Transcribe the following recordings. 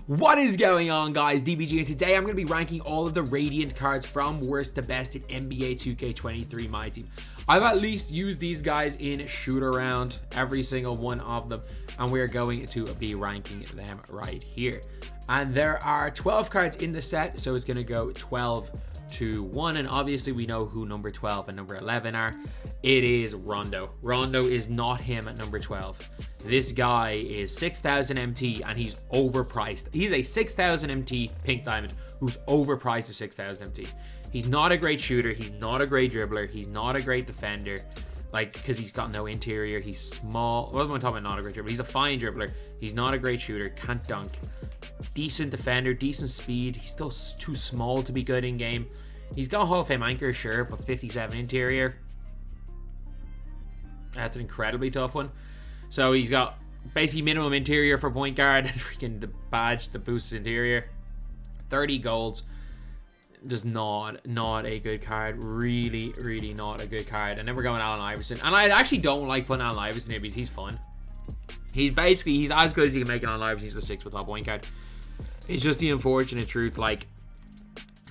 What is going on, guys? DBG, and today I'm going to be ranking all of the Radiant cards from worst to best in NBA 2K23 MyTEAM. I've at least used these guys in shoot around, every single one of them, and we're going to be ranking them right here. And there are 12 cards in the set, so it's going to go 12 to 1, and obviously we know who number 12 and number 11 are. It is Rondo. Rondo is not him at number 12. This guy is 6,000 MT and he's overpriced. He's a 6,000 MT pink diamond who's overpriced to 6,000 MT. He's not a great shooter. He's not a great dribbler. He's not a great defender. Like, because he's got no interior. He's small. Well, I'm talking about not a great dribbler. He's a fine dribbler. He's not a great shooter. Can't dunk. Decent defender. Decent speed. He's still too small to be good in game. He's got Hall of Fame anchor, sure, but 57 interior. That's an incredibly tough one. So he's got basically minimum interior for point guard. Freaking the badge that boosts interior. 30 golds. Just not a good card. Really not a good card. And then we're going Allen Iverson. And I actually don't like putting Allen Iverson here because he's fun. He's as good as you can make it on Iverson. He's a 6-foot top point guard. It's just the unfortunate truth. Like,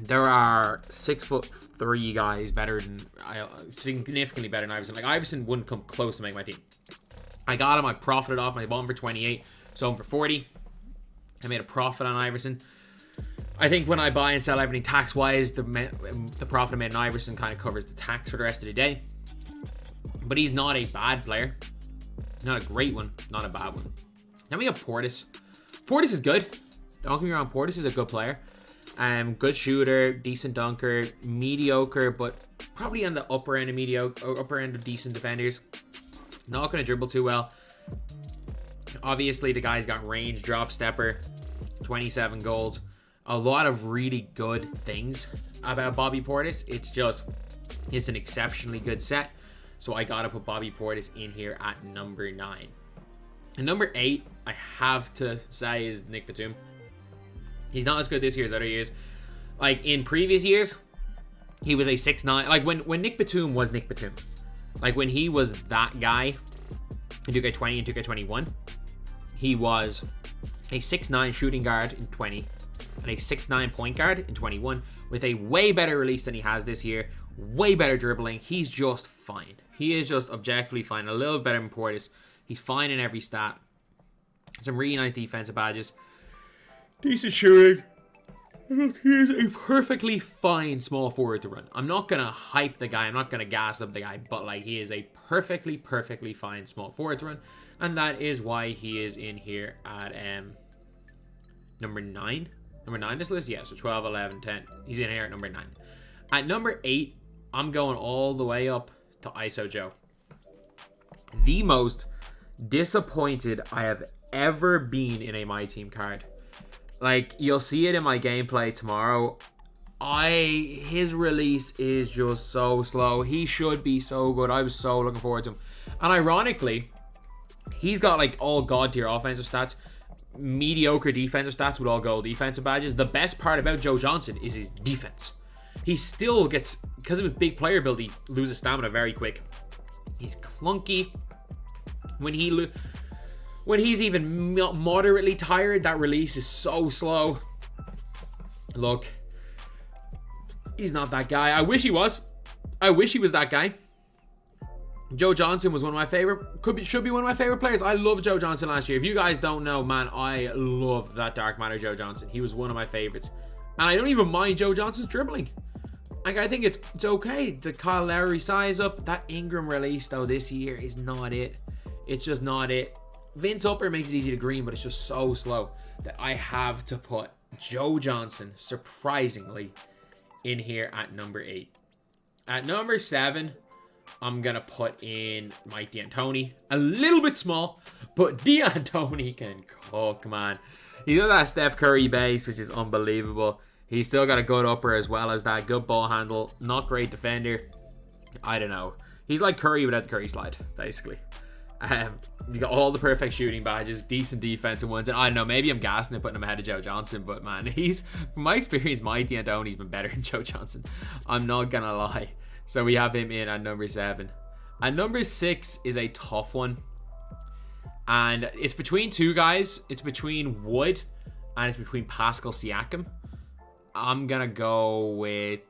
there are 6'3" guys better than, significantly better than Iverson. Like, Iverson wouldn't come close to make my team. I got him. I profited off my bought him for 28. Sold him for 40. I made a profit on Iverson. I think when I buy and sell everything tax-wise, the profit I made on Iverson kind of covers the tax for the rest of the day. But he's not a bad player. Not a great one. Not a bad one. Then we have Portis. Portis is good. Don't get me wrong. Portis is a good player. Good shooter, decent dunker, mediocre, but probably on the upper end of mediocre, upper end of decent defenders. Not going to dribble too well. Obviously, the guy's got range, drop stepper, 27 goals. A lot of really good things about Bobby Portis. It's an exceptionally good set. So I got to put Bobby Portis in here at number 9. And number 8, I have to say, is Nick Batum. He's not as good this year as other years. Like, in previous years, he was a 6'9". Like, when Nick Batum was Nick Batum. Like, when he was that guy in 2K20 and 2K21, he was a 6'9" shooting guard in 20 and a 6'9" point guard in 21 with a way better release than he has this year. Way better dribbling. He's just fine. He is just objectively fine. A little better than Portis. He's fine in every stat. Some really nice defensive badges. Decent shooting. He is a perfectly fine small forward to run. I'm not going to hype the guy. I'm not going to gas up the guy. But, like, he is a perfectly fine small forward to run. And that is why he is in here at number 9. Number 9 this list? Yeah, so 12, 11, 10. He's in here at number 9. At number 8, I'm going all the way up to ISO Joe. The most disappointed I have ever been in a MyTEAM card. Like, you'll see it in my gameplay tomorrow. His release is just so slow. He should be so good. I was so looking forward to him. And ironically, he's got like all god tier offensive stats, mediocre defensive stats with all gold defensive badges. The best part about Joe Johnson is his defense. He still gets, because of his big player build, he loses stamina very quick. He's clunky. When he's even moderately tired, that release is so slow. Look, he's not that guy. I wish he was. I wish he was that guy. Joe Johnson was one of my favorite, should be one of my favorite players. I loved Joe Johnson last year. If you guys don't know, man, I love that Dark Matter Joe Johnson. He was one of my favorites. And I don't even mind Joe Johnson's dribbling. Like, I think it's okay. The Kyle Lowry size up. That Ingram release, though, this year is not it. It's just not it. Vince Upper makes it easy to green, but it's just so slow that I have to put Joe Johnson, surprisingly, in here at number 8. At number 7, I'm going to put in Mike D'Antoni. A little bit small, but D'Antoni can cook, man. He's got that Steph Curry base, which is unbelievable. He's still got a good upper as well as that. Good ball handle. Not great defender. I don't know. He's like Curry without the Curry slide, basically. You got all the perfect shooting badges, decent defensive ones, and I don't know, maybe I'm gassing it putting him ahead of Joe Johnson, but man, from my experience, Mike D'Antoni's been better than Joe Johnson. I'm not gonna lie. So we have him in at number 7. At number 6 is a tough one, and it's between two guys. It's between Wood and it's between Pascal Siakam. I'm gonna go with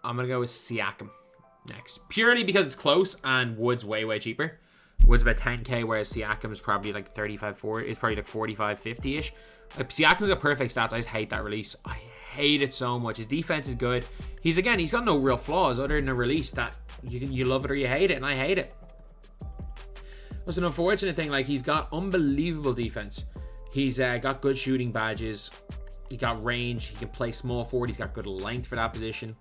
Siakam next, purely because it's close and Wood's way cheaper. Wood's about 10k, whereas Siakam is probably like 35, 40. It's probably like 45, 50 ish. Like, Siakam's got perfect stats. I just hate that release. I hate it so much. His defense is good. He's got no real flaws other than a release that you love it or you hate it, and I hate it. That's an unfortunate thing. Like, he's got unbelievable defense. He's got good shooting badges. He got range. He can play small forward. He's got good length for that position.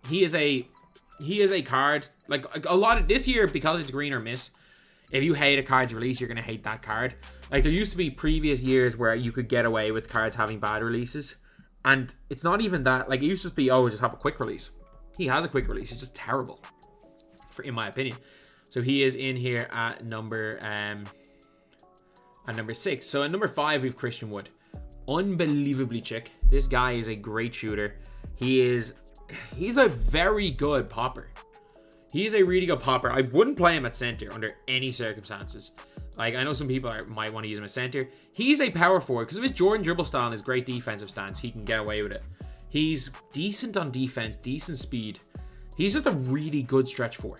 He is a card, like a lot of this year, because it's green or miss. If you hate a card's release, you're going to hate that card. Like, there used to be previous years where you could get away with cards having bad releases. And it's not even that. Like, it used to just be, just have a quick release. He has a quick release. It's just terrible, in my opinion. So he is in here at number 6. So at number 5, we have Christian Wood. Unbelievably chick. This guy is a great shooter. He's a very good popper. He's a really good popper. I wouldn't play him at center under any circumstances. Like, I know some people might want to use him at center. He's a power forward because of his Jordan dribble style and his great defensive stance. He can get away with it. He's decent on defense, decent speed. He's just a really good stretch four.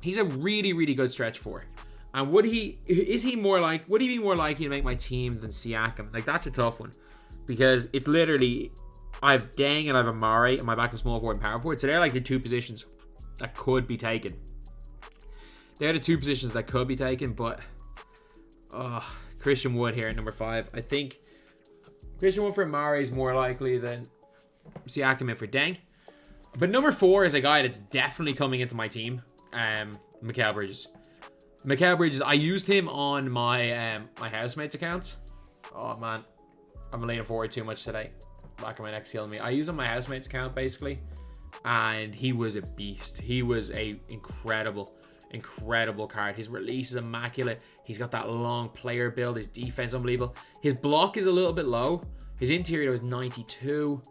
He's a really good stretch four. And would he be more likely to make my team than Siakam? Like, that's a tough one, because it's literally, I have Deng and I have Amare and my backup small forward and power forward. So they're like the two positions that could be taken. They're the two positions that could be taken, but Christian Wood here at number 5. I think Christian Wood for Amare is more likely than Siakam in for Deng. But number 4 is a guy that's definitely coming into my team. Mikal Bridges. Mikal Bridges, I used him on my my housemates accounts. Oh man, I'm leaning forward too much today. Back of my neck's killing me. I used him on my housemates account basically, and he was a beast. He was a incredible card. His release is immaculate. He's got that long player build. His defense unbelievable. His block is a little bit low. His interior was 92.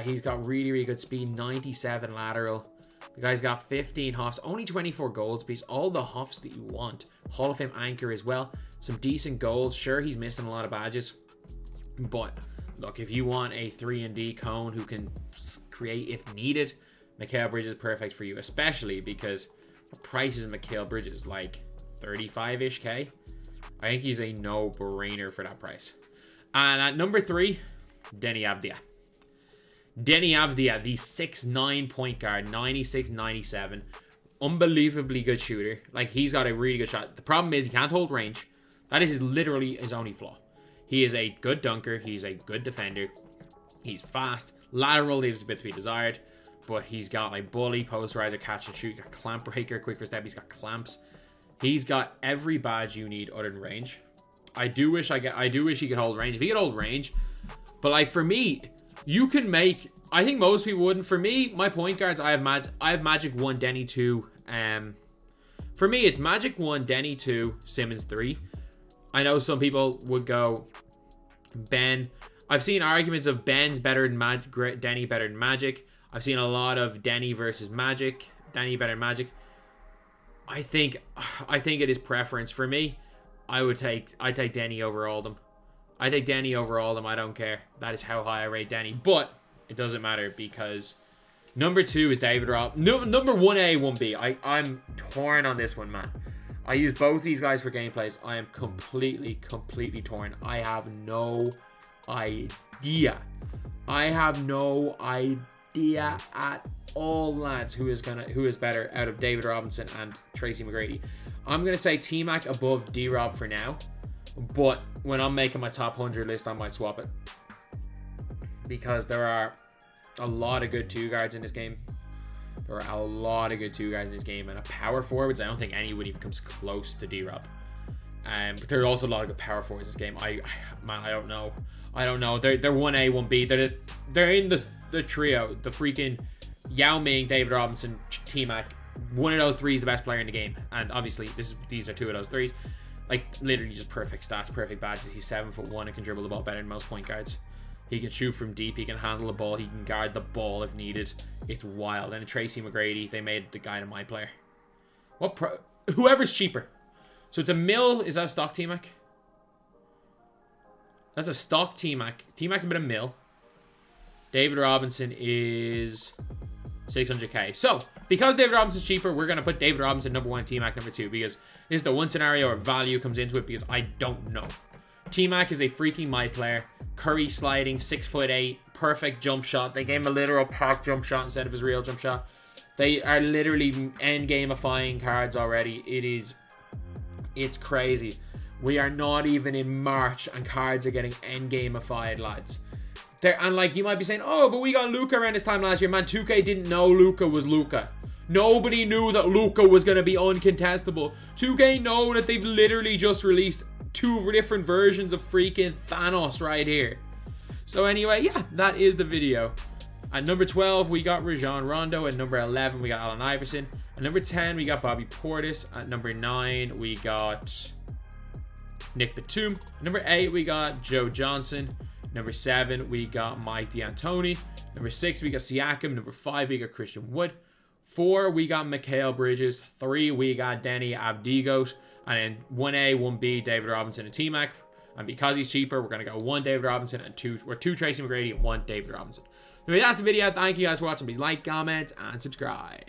He's got really good speed. 97 lateral. The guy's got 15 huffs, only 24 goals piece. All the huffs that you want. Hall of Fame anchor as well. Some decent goals. Sure, he's missing a lot of badges, but look, if you want a 3-and-D cone who can create if needed, Mikal Bridges is perfect for you, especially because the prices of Mikal Bridges like 35-ish K. I think he's a no-brainer for that price. And at number 3, Deni Avdija. Deni Avdija, the 6'9" point guard, 96-97. Unbelievably good shooter. Like, he's got a really good shot. The problem is he can't hold range. That is literally his only flaw. He is a good dunker. He's a good defender. He's fast. Lateral leaves a bit to be desired. But he's got like bully, posterizer, catch and shoot. He's got clamp breaker, quick first step. He's got clamps. He's got every badge you need other than range. I do wish he could hold range. If he could hold range. But like, for me, you can make, I think most people wouldn't. For me, my point guards, I have Magic 1, Deni 2. For me, it's Magic 1, Deni 2, Simmons 3. I know some people would go Ben. I've seen arguments of Ben's better than Deni better than Magic. I've seen a lot of Deni versus Magic. Deni better than Magic. I think it is preference. For me, I take Deni over all of them. I take Deni over all of them. I don't care. That is how high I rate Deni. But it doesn't matter because number 2 is David Robb. Number 1A, 1B. I'm torn on this one, man. I use both these guys for gameplays. I am completely torn. I have no idea. I have no idea at all, lads, who is better out of David Robinson and Tracy McGrady. I'm gonna say Tmac above D-Rob for now, but when I'm making my top 100 list, I might swap it because there are a lot of good 2 guards in this game. There are a lot of good 2 guys in this game, and a power forwards, I don't think anyone even comes close to D-Rob. But there are also a lot of good power forwards in this game. I don't know. They're 1A, 1B. They're in the trio. The freaking Yao Ming, David Robinson, Tmac. One of those 3 is the best player in the game, and obviously these are 2 of those 3s. Like, literally just perfect stats, perfect badges. He's 7'1" and can dribble the ball better than most point guards. He can shoot from deep. He can handle the ball. He can guard the ball if needed. It's wild. And Tracy McGrady, they made the guy to my player. Whoever's cheaper. So it's a mil. Is that a stock Tmac? That's a stock T-Mac. T-Mac's a bit of mill. David Robinson is 600k. So, because David Robinson's cheaper, we're going to put David Robinson number 1, T-Mac number 2, because this is the one scenario where value comes into it, because I don't know. T-Mac is a freaking my player. Curry sliding, 6'8", perfect jump shot. They gave him a literal park jump shot instead of his real jump shot. They are literally end-gamifying cards already. It's crazy. We are not even in March and cards are getting end-gamified, lads. And like, you might be saying, oh, but we got Luka around this time last year. Man, 2K didn't know Luka was Luka. Nobody knew that Luka was going to be uncontestable. 2K know that they've literally just released 2 different versions of freaking Thanos right here. So anyway, yeah, that is the video. At number 12, we got Rajon Rondo. At number 11, we got Allen Iverson. At number 10, we got Bobby Portis. At number 9, we got Nick Batum. At number 8, we got Joe Johnson. Number 7, we got Mike D'Antoni. Number 6, we got Siakam. Number 5, we got Christian Wood. 4, we got Mikal Bridges. 3, we got Deni Avdija. And then 1A, 1B, David Robinson and T-Mac. And because he's cheaper, we're going to go 1 David Robinson and 2 Tracy McGrady and 1 David Robinson. Anyway, that's the video. Thank you guys for watching. Please like, comment, and subscribe.